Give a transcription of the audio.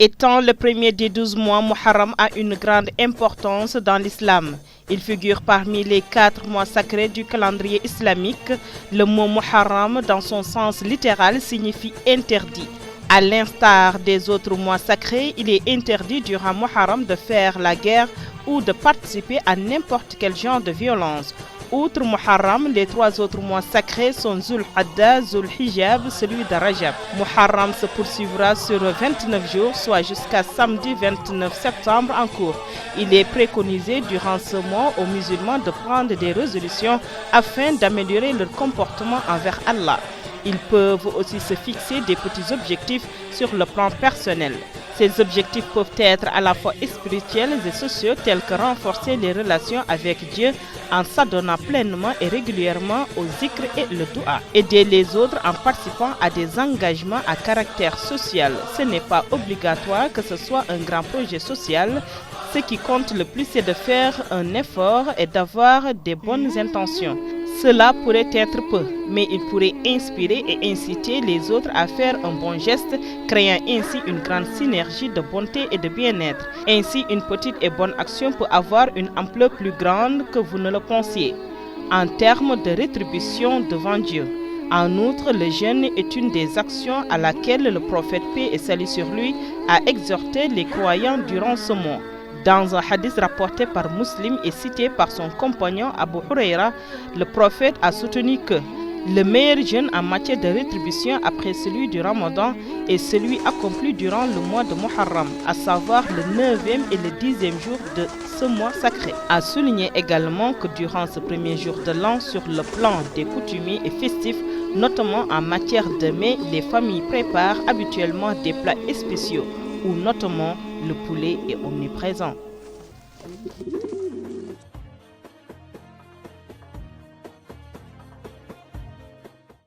Étant le premier des 12 mois, Muharram a une grande importance dans l'islam. Il figure parmi les 4 mois sacrés du calendrier islamique. Le mot Muharram, dans son sens littéral, signifie interdit. À l'instar des autres mois sacrés, il est interdit durant Muharram de faire la guerre ou de participer à n'importe quel genre de violence. Outre Muharram, les 3 autres mois sacrés sont Zul Hadda, Zul Hijab, celui de Rajab. Muharram se poursuivra sur 29 jours, soit jusqu'à samedi 29 septembre en cours. Il est préconisé durant ce mois aux musulmans de prendre des résolutions afin d'améliorer leur comportement envers Allah. Ils peuvent aussi se fixer des petits objectifs sur le plan personnel. Ces objectifs peuvent être à la fois spirituels et sociaux, tels que renforcer les relations avec Dieu en s'adonnant pleinement et régulièrement au zikr et le dua. Aider les autres en participant à des engagements à caractère social. Ce n'est pas obligatoire que ce soit un grand projet social. Ce qui compte le plus, c'est de faire un effort et d'avoir des bonnes intentions. Cela pourrait être peu, mais il pourrait inspirer et inciter les autres à faire un bon geste, créant ainsi une grande synergie de bonté et de bien-être. Ainsi, une petite et bonne action peut avoir une ampleur plus grande que vous ne le pensiez, en termes de rétribution devant Dieu. En outre, le jeûne est une des actions à laquelle le prophète, paix et salut sur lui, a exhorté les croyants durant ce mois. Dans un hadith rapporté par Muslim et cité par son compagnon Abu Huraira, le prophète a soutenu que le meilleur jeûne en matière de rétribution après celui du Ramadan est celui accompli durant le mois de Muharram, à savoir le 9e et le 10e jour de ce mois sacré. A souligné également que durant ce premier jour de l'an, sur le plan des coutumiers et festifs, notamment en matière de mets, les familles préparent habituellement des plats spéciaux, où notamment le poulet est omniprésent.